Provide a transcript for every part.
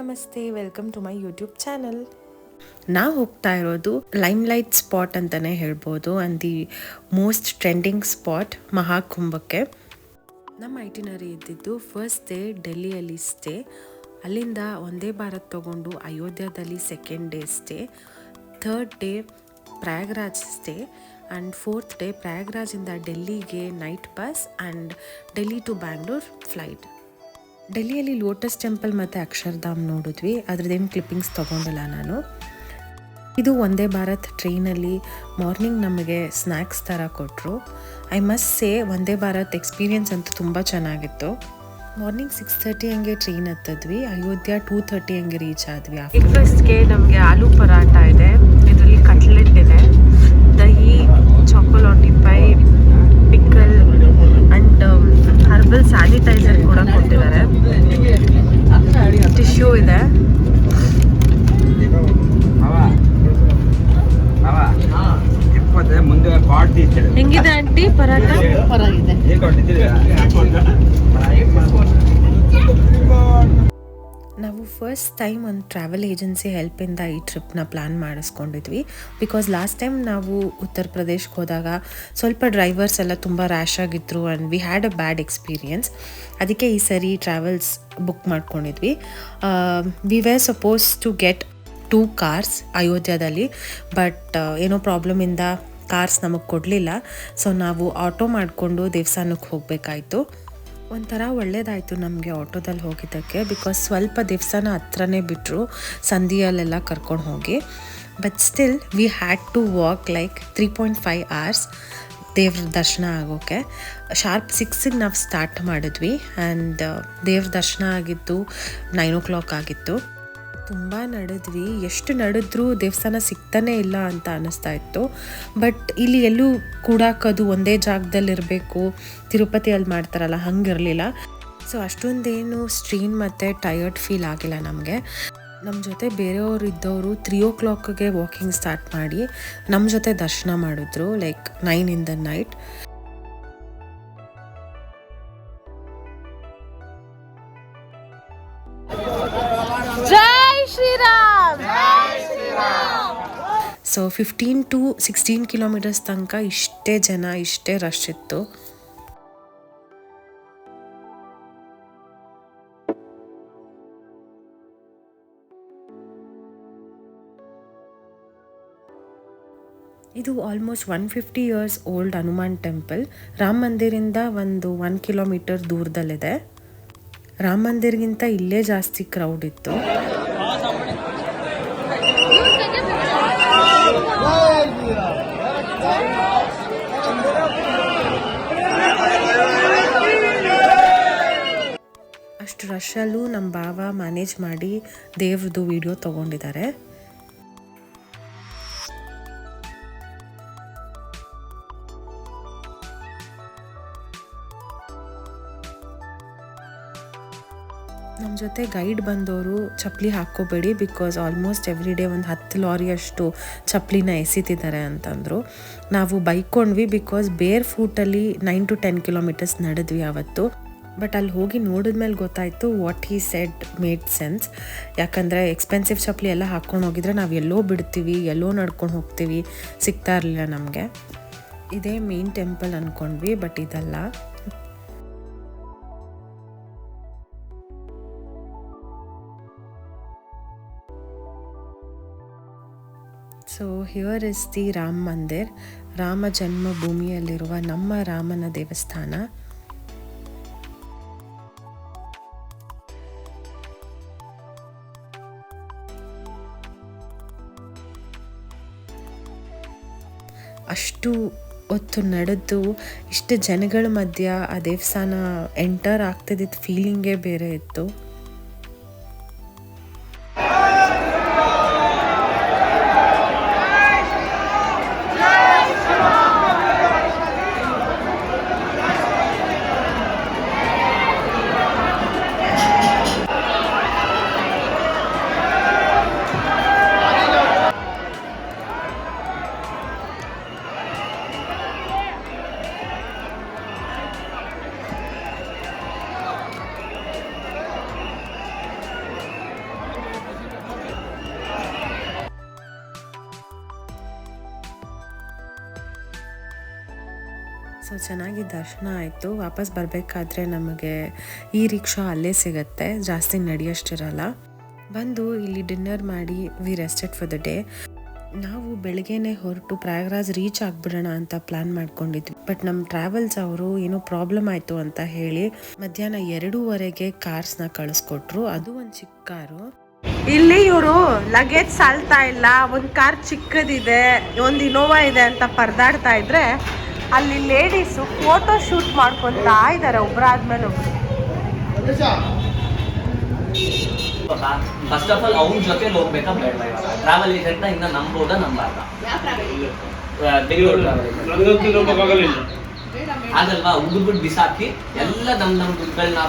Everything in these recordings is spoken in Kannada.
ನಮಸ್ತೆ, welcome to my YouTube channel. ನಾವು ಹೋಗ್ತಾ ಇರೋದು ಲೈಮ್ಲೈಟ್ ಸ್ಪಾಟ್ ಅಂತಲೇ ಹೇಳ್ಬೋದು, and the most trending spot ಮಹಾಕುಂಭಕ್ಕೆ. ನಮ್ಮ ಐಟಿನರಿ ಇದ್ದಿದ್ದು ಫಸ್ಟ್ ಡೇ ಡೆಲ್ಲಿಯಲ್ಲಿ ಸ್ಟೇ, ಅಲ್ಲಿಂದ ವಂದೇ ಭಾರತ್ ತೊಗೊಂಡು ಅಯೋಧ್ಯದಲ್ಲಿ second day stay, third day Prayagraj stay, and fourth day ಪ್ರಯಾಗ್ರಾಜಿಂದ ಡೆಲ್ಲಿಗೆ night bus and Delhi to Bangalore flight. ಡೆಲ್ಲಿಯಲ್ಲಿ ಲೋಟಸ್ ಟೆಂಪಲ್ ಮತ್ತು ಅಕ್ಷರಧಾಮ್ ನೋಡಿದ್ವಿ, ಅದ್ರದ್ದೇನು ಕ್ಲಿಪ್ಪಿಂಗ್ಸ್ ತೊಗೊಂಡಿಲ್ಲ ನಾನು. ಇದು ವಂದೇ ಭಾರತ್ ಟ್ರೈನಲ್ಲಿ ಮಾರ್ನಿಂಗ್ ನಮಗೆ ಸ್ನ್ಯಾಕ್ಸ್ ಥರ ಕೊಟ್ಟರು. I must say Vande Bharat experience ಅಂತೂ ತುಂಬ ಚೆನ್ನಾಗಿತ್ತು. ಮಾರ್ನಿಂಗ್ 6:30 ಹಂಗೆ ಟ್ರೈನ್ ಹತ್ತಿದ್ವಿ, ಅಯೋಧ್ಯ 2:30 ಹಂಗೆ ರೀಚ್ ಆದ್ವಿ. ಬ್ರೇಕ್ಫಾಸ್ಟ್ಗೆ ನಮಗೆ ಆಲೂ ಪರಾಟ ಇದೆ, ಇದರಲ್ಲಿ ಕಟ್ಲೆಟ್ ಇದೆ, ದಹಿ, chocolaty pie, pickle and herbal sanitizer ಕೂಡ ಕೊಟ್ಟಿದ್ದಾರೆ, ಟಿಶ್ಯೂ ಇದೆ. ಹೆಂಗಿದೆ ಆಂಟಿ ಪರಾಟ? ನಾವು ಫಸ್ಟ್ ಟೈಮ್ ಒಂದು ಟ್ರಾವೆಲ್ ಏಜೆನ್ಸಿ ಹೆಲ್ಪಿಂದ ಈ ಟ್ರಿಪ್ನ ಪ್ಲ್ಯಾನ್ ಮಾಡಿಸ್ಕೊಂಡಿದ್ವಿ. ಬಿಕಾಸ್ ಲಾಸ್ಟ್ ಟೈಮ್ ನಾವು ಉತ್ತರ ಪ್ರದೇಶಕ್ಕೆ ಹೋದಾಗ ಸ್ವಲ್ಪ ಡ್ರೈವರ್ಸ್ ಎಲ್ಲ ತುಂಬ ರ್ಯಾಶ್ ಆಗಿದ್ರು and we had a bad experience. ಅದಕ್ಕೆ ಈ ಸರಿ ಟ್ರಾವೆಲ್ಸ್ ಬುಕ್ ಮಾಡ್ಕೊಂಡಿದ್ವಿ. We were suppose to get 2 cars ಅಯೋಧ್ಯದಲ್ಲಿ, ಬಟ್ ಏನೋ ಪ್ರಾಬ್ಲಮಿಂದ ಕಾರ್ಸ್ ನಮಗೆ ಕೊಡಲಿಲ್ಲ. ಸೊ ನಾವು ಆಟೋ ಮಾಡಿಕೊಂಡು ದೇವಸ್ಥಾನಕ್ಕೆ ಹೋಗಬೇಕಾಯ್ತು. ಒಂಥರ ಒಳ್ಳೇದಾಯಿತು ನಮಗೆ ಆಟೋದಲ್ಲಿ ಹೋಗಿದ್ದಕ್ಕೆ, ಬಿಕಾಸ್ ಸ್ವಲ್ಪ ದೇವಸ್ಥಾನ ಹತ್ರನೇ ಬಿಟ್ಟರು, ಸಂಧಿಯಲ್ಲೆಲ್ಲ ಕರ್ಕೊಂಡು ಹೋಗಿ. But still we had to walk like 3.5 hours ದೇವ್ರ ದರ್ಶನ ಆಗೋಕ್ಕೆ. ಶಾರ್ಪ್ 6ಗೆ ನಾವು ಸ್ಟಾರ್ಟ್ ಮಾಡಿದ್ವಿ ಆ್ಯಂಡ್ ದೇವ್ರ ದರ್ಶನ ಆಗಿದ್ದು 9 o'clock ಆಗಿತ್ತು. ತುಂಬ ನಡೆದ್ವಿ, ಎಷ್ಟು ನಡೆದ್ರೂ ದೇವಸ್ಥಾನ ಸಿಗ್ತಾನೇ ಇಲ್ಲ ಅಂತ ಅನ್ನಿಸ್ತಾ ಇತ್ತು. ಬಟ್ ಇಲ್ಲಿ ಎಲ್ಲೂ ಕೂಡಾಕೋದು ಒಂದೇ ಜಾಗದಲ್ಲಿರಬೇಕು, ತಿರುಪತಿಯಲ್ಲಿ ಮಾಡ್ತಾರಲ್ಲ ಹಂಗಿರಲಿಲ್ಲ. ಸೊ ಅಷ್ಟೊಂದೇನು ಸ್ಟ್ರೀನ್ ಮತ್ತು ಟಯರ್ಡ್ ಫೀಲ್ ಆಗಿಲ್ಲ ನಮಗೆ. ನಮ್ಮ ಜೊತೆ ಬೇರೆಯವರು ಇದ್ದವರು 3 o'clockಗೆ ವಾಕಿಂಗ್ ಸ್ಟಾರ್ಟ್ ಮಾಡಿ ನಮ್ಮ ಜೊತೆ ದರ್ಶನ ಮಾಡಿದ್ರು, like 9 in the night. So 15 to 16 kilometers ತನಕ ಇಷ್ಟೇ ಜನ, ಇಷ್ಟೇ ರಶ್ ಇತ್ತು. ಇದು almost 150 years old Hanuman temple. Rama ಮಂದಿರಿಂದ ಒಂದು 1 kilometer ದೂರದಲ್ಲಿದೆ. ರಾಮ ಮಂದಿರ್ಗಿಂತ ಇಲ್ಲೇ ಜಾಸ್ತಿ ಕ್ರೌಡ್ ಇತ್ತು. ಅಷ್ಟು ರಶಲ್ಲೂ ನಮ್ಮ ಭಾವ ಮ್ಯಾನೇಜ್ ಮಾಡಿ ದೇವ್ರದ್ದು ವಿಡಿಯೋ ತೊಗೊಂಡಿದ್ದಾರೆ. ನಮ್ಮ ಜೊತೆ ಗೈಡ್ ಬಂದವರು ಚಪ್ಪಲಿ ಹಾಕ್ಕೋಬೇಡಿ, ಬಿಕಾಸ್ ಆಲ್ಮೋಸ್ಟ್ ಎವ್ರಿ ಡೇ ಒಂದು 10 ಲಾರಿಯಷ್ಟು ಚಪ್ಪಲಿನ ಎಸಿತಿದ್ದಾರೆ ಅಂತಂದರು. ನಾವು ಬೈಕೊಂಡ್ವಿ, ಬಿಕಾಸ್ ಬೇರ್ ಫೂಟಲ್ಲಿ 9 to 10 kilometers ನಡೆದ್ವಿ ಆವತ್ತು. ಬಟ್ ಅಲ್ಲಿ ಹೋಗಿ ನೋಡಿದ್ಮೇಲೆ ಗೊತ್ತಾಯಿತು what he said made sense. ಯಾಕಂದರೆ ಎಕ್ಸ್ಪೆನ್ಸಿವ್ ಚಪ್ಪಲಿ ಎಲ್ಲ ಹಾಕ್ಕೊಂಡು ಹೋಗಿದ್ರೆ ನಾವು ಎಲ್ಲೋ ಬಿಡ್ತೀವಿ, ಎಲ್ಲೋ ನಡ್ಕೊಂಡು ಹೋಗ್ತೀವಿ, ಸಿಗ್ತಾ ಇರಲಿಲ್ಲ ನಮಗೆ. ಇದೇ ಮೇನ್ ಟೆಂಪಲ್ ಅಂದ್ಕೊಂಡ್ವಿ, ಬಟ್ ಇದಲ್ಲ. So here is the Rama mandir, Rama ಜನ್ಮಭೂಮಿಯಲ್ಲಿರುವ ನಮ್ಮ ರಾಮನ ದೇವಸ್ಥಾನ. ಅಷ್ಟು ಹೊತ್ತು ನಡೆದು ಇಷ್ಟು ಜನಗಳ ಮಧ್ಯ ಆ ದೇವಸ್ಥಾನ ಎಂಟರ್ ಆಗ್ತಿದ್ದ ಫೀಲಿಂಗೇ ಬೇರೆ ಇತ್ತು. ಸೊ ಚೆನ್ನಾಗಿ ದರ್ಶನ ಆಯಿತು. ವಾಪಸ್ ಬರಬೇಕಾದ್ರೆ ನಮಗೆ ಈ ರಿಕ್ಷಾ ಅಲ್ಲೇ ಸಿಗುತ್ತೆ, ಜಾಸ್ತಿ ನಡೆಯೋಷ್ಟಿರಲ್ಲ. ಬಂದು ಇಲ್ಲಿ ಡಿನ್ನರ್ ಮಾಡಿ we rested for the day. ನಾವು ಬೆಳಗ್ಗೆನೆ ಹೊರಟು ಪ್ರಯಾಗ್ರಾಜ್ ರೀಚ್ ಆಗಿಬಿಡೋಣ ಅಂತ ಪ್ಲಾನ್ ಮಾಡ್ಕೊಂಡಿದ್ವಿ. ಬಟ್ ನಮ್ಮ ಟ್ರಾವೆಲ್ಸ್ ಅವರು ಏನೋ ಪ್ರಾಬ್ಲಮ್ ಆಯಿತು ಅಂತ ಹೇಳಿ ಮಧ್ಯಾಹ್ನ 2:15ಗೆ ಕಾರ್ಸ್ನ ಕಳಿಸ್ಕೊಟ್ರು. ಅದು ಒಂದು ಚಿಕ್ಕ ಕಾರು. ಇಲ್ಲಿ ಇವರು ಲಗೇಜ್ ಸಾಲ್ತಾ ಇಲ್ಲ, ಒಂದು ಕಾರ್ ಚಿಕ್ಕದಿದೆ, ಒಂದು ಇನೋವಾ ಇದೆ ಅಂತ ಪರದಾಡ್ತಾ ಇದ್ರೆ ಅಲ್ಲಿ ಲೇಡೀಸು ಫೋಟೋ ಶೂಟ್ ಮಾಡ್ಕೊತಾ ಇದ್ದಾರೆ ಒಬ್ರಾದ್ಮೇಲೆ ಒಬ್ರು. ಫಸ್ಟ್ ಆಫ್ ಆಲ್ ಅವ್ನ ಜೊತೆ ಹೋಗ್ಬೇಕಾ ಬೇಡ, ಟ್ರಾವೆಲ್ ಏಜೆಂಟ್ನ ಇನ್ನ ನಂಬೋದಾ ನಂಬಾರ್ದ? ಆಗಲ್ವಾ? ಹುಡುಗ್ಬಿಟ್ಟು ಬಿಸಾಕಿ ಎಲ್ಲ ನಮ್ ದುಡ್ಡುಗಳನ್ನ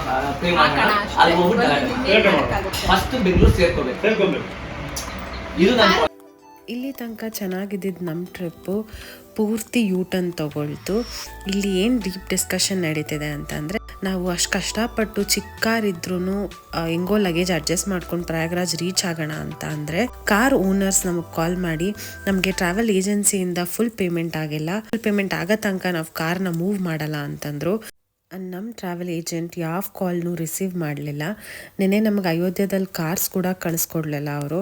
ಪೇ ಮಾಡೋಣ, ಅಲ್ಲಿ ಹೋಗ್ಬಿಟ್ಟು ಫಸ್ಟ್ ಬೆಂಗಳೂರು ಸೇರ್ಕೋಬೇಕು. ಇದು ನನ್ನ ಇಲ್ಲಿ ತನಕ ಚೆನ್ನಾಗಿದ್ದಿದ್ದು ನಮ್ಮ ಟ್ರಿಪ್ಪು ಪೂರ್ತಿ ಯೂಟರ್ನ್ ತಗೊಳ್ತು. ಇಲ್ಲಿ ಏನು ಡೀಪ್ ಡಿಸ್ಕಷನ್ ನಡೀತಿದೆ ಅಂತಂದರೆ, ನಾವು ಅಷ್ಟು ಕಷ್ಟಪಟ್ಟು ಚಿಕ್ಕ ಕಾರ್ ಇದ್ರೂ ಹೆಂಗೋ ಲಗೇಜ್ ಅಡ್ಜಸ್ಟ್ ಮಾಡ್ಕೊಂಡು ಪ್ರಯಾಗ್ರಾಜ್ ರೀಚ್ ಆಗೋಣ ಅಂತ ಅಂದರೆ ಕಾರ್ ಓನರ್ಸ್ ನಮಗೆ ಕಾಲ್ ಮಾಡಿ ನಮಗೆ ಟ್ರಾವೆಲ್ ಏಜೆನ್ಸಿಯಿಂದ ಫುಲ್ ಪೇಮೆಂಟ್ ಆಗಿಲ್ಲ, ಫುಲ್ ಪೇಮೆಂಟ್ ಆಗೋ ತನಕ ನಾವು ಕಾರ್ನ ಮೂವ್ ಮಾಡಲ್ಲ ಅಂತಂದರು. ನಮ್ಮ ಟ್ರಾವೆಲ್ ಏಜೆಂಟ್ ಯಾವ ಕಾಲ್ನೂ ರಿಸೀವ್ ಮಾಡಲಿಲ್ಲ. ನೆನ್ನೆ ನಮಗೆ ಅಯೋಧ್ಯದಲ್ಲಿ ಕಾರ್ಸ್ ಕೂಡ ಕಳಿಸ್ಕೊಡ್ಲಿಲ್ಲ ಅವರು.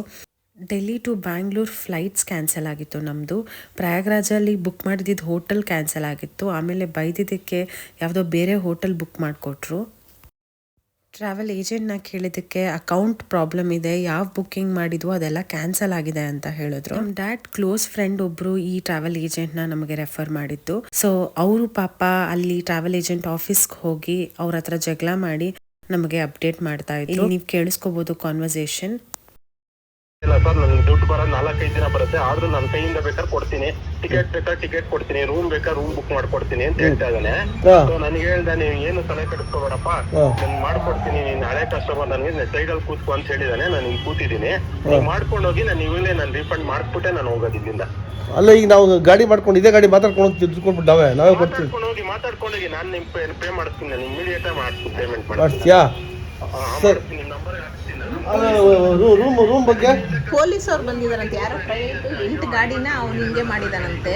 Delhi to Bangalore flights cancel ಆಗಿತ್ತು ನಮ್ಮದು. ಪ್ರಯಾಗ್ರಾಜಲ್ಲಿ ಬುಕ್ ಮಾಡಿದ್ದು ಹೋಟೆಲ್ ಕ್ಯಾನ್ಸಲ್ ಆಗಿತ್ತು. ಆಮೇಲೆ ಬೈದಿದ್ದಕ್ಕೆ ಯಾವುದೋ ಬೇರೆ ಹೋಟೆಲ್ ಬುಕ್ ಮಾಡಿಕೊಟ್ರು. ಟ್ರಾವೆಲ್ ಏಜೆಂಟ್ನ ಕೇಳಿದ್ದಕ್ಕೆ ಅಕೌಂಟ್ ಪ್ರಾಬ್ಲಮ್ ಇದೆ, ಯಾವ ಬುಕ್ಕಿಂಗ್ ಮಾಡಿದ್ವು ಅದೆಲ್ಲ ಕ್ಯಾನ್ಸಲ್ ಆಗಿದೆ ಅಂತ ಹೇಳಿದ್ರು. ನಮ್ಮ ಡ್ಯಾಡ್ ಕ್ಲೋಸ್ ಫ್ರೆಂಡ್ ಒಬ್ಬರು ಈ ಟ್ರಾವೆಲ್ ಏಜೆಂಟ್ನ ನಮಗೆ ರೆಫರ್ ಮಾಡಿದ್ದು. ಸೊ ಅವರು ಪಾಪ ಅಲ್ಲಿ ಟ್ರಾವೆಲ್ ಏಜೆಂಟ್ ಆಫೀಸ್ಗೆ ಹೋಗಿ ಅವ್ರ ಹತ್ರ ಜಗಳ ಮಾಡಿ ನಮಗೆ ಅಪ್ಡೇಟ್ ಮಾಡ್ತಾ ಇದ್ರು. ನೀವು ಕೇಳಿಸ್ಕೋಬೋದು ಕಾನ್ವರ್ಸೇಷನ್. ಇಲ್ಲ ಸರ್, ನನ್ಗೆ ದುಡ್ಡು ಬರೋದು 4-5 ದಿನ ಬರುತ್ತೆ, ಆದ್ರೂ ನನ್ನ ಕೈಯಿಂದ ಬೇಕಾದ್ರೆ ಕೊಡ್ತೀನಿ, ಟಿಕೆಟ್ ಬೇಕಾದ್ರೆ ಟಿಕೆಟ್ ಕೊಡ್ತೀನಿ, ರೂಮ್ ಬೇಕಾದ್ರೆ ರೂಮ್ ಬುಕ್ ಮಾಡ್ಕೊಡ್ತೀನಿ ಅಂತ ಹೇಳ್ತಾ ಇದ್ದಾನೆ. ಸೊ ನನಗೆ ಹೇಳ್ದ, ನೀವು ಏನು ತಲೆ ಕೆಡಿಸ್ಕೋಬೇಡಪ್ಪ, ನಾನು ಮಾಡ್ಕೊಡ್ತೀನಿ, ನೀನ್ ಹಳೆ ಕಸ್ಟಮರ್, ನನಗೆ ಸೈಡಲ್ಲಿ ಕೂತ್ಕೊ ಅಂತ ಹೇಳಿದಾನೆ. ನಾನು ಇಲ್ಲಿ ಕೂತಿದ್ದೀನಿ, ನೀವು ಮಾಡ್ಕೊಂಡು ಹೋಗಿ, ನಾನು ಇವಾಗಲೇ ನಾನು ರೀಫಂಡ್ ಮಾಡ್ಬಿಟ್ಟೆ ನಾನು ಹೋಗೋದು ಇಲ್ಲಿಂದ. ಅಲ್ಲ, ಈಗ ನಾವು ಗಾಡಿ ಮಾಡ್ಕೊಂಡು ಇದೇ ಗಾಡಿ ಮಾತಾಡ್ಕೊಂಡು ತಿಳ್ಕೊಂಡ್ಬಿಟ್ಟು ನಾವೇ ಕೊಡ್ತೀವಿ. ಮಾತಾಡ್ಕೊಂಡೋಗಿ ನಾನು ನಿಮ್ಗೆ ಪೇ ಮಾಡಿಸ್ತೀನಿ, ನಾನು ಇಮಿಡಿಯೇಟ್ ಮಾಡ್ತೀನಿ, ಪೇಮೆಂಟ್ ಮಾಡ್ತೀಯಾ? ಸರ್, ನಿಮ್ಮ ನಂಬರ್ ರೂಮ್ ಬಗ್ಗೆ ಪೊಲೀಸ್ ಅವ್ರು ಬಂದಿದಾರಂತೆ, ಯಾರೋ ಪ್ರೈವೇಟ್ 8 ಗಾಡಿನ ಅವ್ನು ಹಿಂಗೆ ಮಾಡಿದಾನಂತೆ.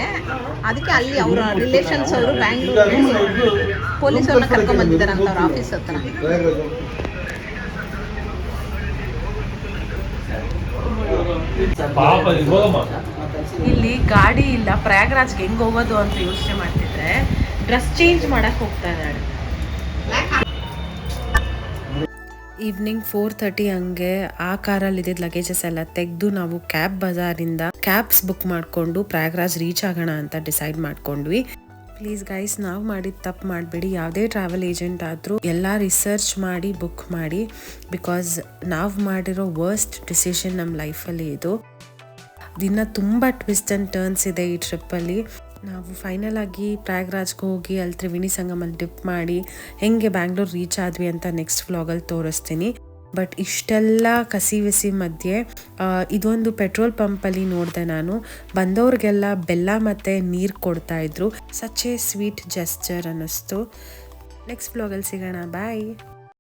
ಅದಕ್ಕೆ ಅಲ್ಲಿ ಅವರ ರಿಲೇಷನ್ಸ್ ಅವರು ಬ್ಯಾಂಗ್ಳೂರ್ ಪೊಲೀಸ್ ಅವ್ರನ್ನ ಕರ್ಕೊಂಡ್ ಬಂದಿದ್ದಾರಂತ ಅವ್ರ ಆಫೀಸ್ ಹತ್ರ. ಇಲ್ಲಿ ಗಾಡಿ ಇಲ್ಲ, ಪ್ರಯಾಗ್ರಾಜ್ಗೆ ಹೆಂಗ್ ಹೋಗೋದು ಅಂತ ಯೋಚನೆ ಮಾಡ್ತಿದ್ರೆ ಡ್ರೆಸ್ ಚೇಂಜ್ ಮಾಡಕ್ ಹೋಗ್ತಾ ಇದ್ದಾಳೆ. ಈವ್ನಿಂಗ್ 4:30 ಹಂಗೆ ಆ ಕಾರಲ್ಲಿ ಇದ್ದಿದ್ದು ಲಗೇಜಸ್ ಎಲ್ಲ ತೆಗೆದು ನಾವು ಕ್ಯಾಬ್ ಬಜಾರಿಂದ ಕ್ಯಾಬ್ಸ್ ಬುಕ್ ಮಾಡಿಕೊಂಡು ಪ್ರಯಾಗ್ರಾಜ್ ರೀಚ್ ಆಗೋಣ ಅಂತ ಡಿಸೈಡ್ ಮಾಡ್ಕೊಂಡ್ವಿ. ಪ್ಲೀಸ್ ಗೈಸ್, ನಾವು ಮಾಡಿದ ತಪ್ಪು ಮಾಡಬೇಡಿ. ಯಾವುದೇ ಟ್ರಾವೆಲ್ ಏಜೆಂಟ್ ಆದರೂ ಎಲ್ಲ ರಿಸರ್ಚ್ ಮಾಡಿ ಬುಕ್ ಮಾಡಿ. ಬಿಕಾಸ್ ನಾವು ಮಾಡಿರೋ ವರ್ಸ್ಟ್ ಡಿಸಿಷನ್ ನಮ್ಮ ಲೈಫಲ್ಲಿ ಇದು. ದಿನ ತುಂಬ ಟ್ವಿಸ್ಟ್ ಆ್ಯಂಡ್ ಟರ್ನ್ಸ್ ಇದೆ ಈ ಟ್ರಿಪ್ಪಲ್ಲಿ. ನಾವು ಫೈನಲ್ ಆಗಿ ಪ್ರಯಾಗ್ರಾಜ್ಗೆ ಹೋಗಿ ಅಲ್ಲಿ ತ್ರಿವೇಣಿ ಸಂಗಮಲ್ಲಿ ಡಿಪ್ ಮಾಡಿ ಹೆಂಗೆ ಬ್ಯಾಂಗ್ಳೂರ್ ರೀಚ್ ಆದ್ವಿ ಅಂತ ನೆಕ್ಸ್ಟ್ ವ್ಲಾಗಲ್ಲಿ ತೋರಿಸ್ತೀನಿ. ಬಟ್ ಇಷ್ಟೆಲ್ಲ ಕಸಿವಿಸಿ ಮಧ್ಯೆ ಇದೊಂದು ಪೆಟ್ರೋಲ್ ಪಂಪಲ್ಲಿ ನೋಡಿದೆ ನಾನು. ಬಂದವ್ರಿಗೆಲ್ಲ ಬೆಲ್ಲ ಮತ್ತು ನೀರು ಕೊಡ್ತಾಯಿದ್ರು. ಸಚ್ ಎ ಸ್ವೀಟ್ ಜೆಸ್ಚರ್ ಅನ್ನಿಸ್ತು. ನೆಕ್ಸ್ಟ್ ವ್ಲಾಗಲ್ಲಿ ಸಿಗೋಣ. ಬಾಯ್.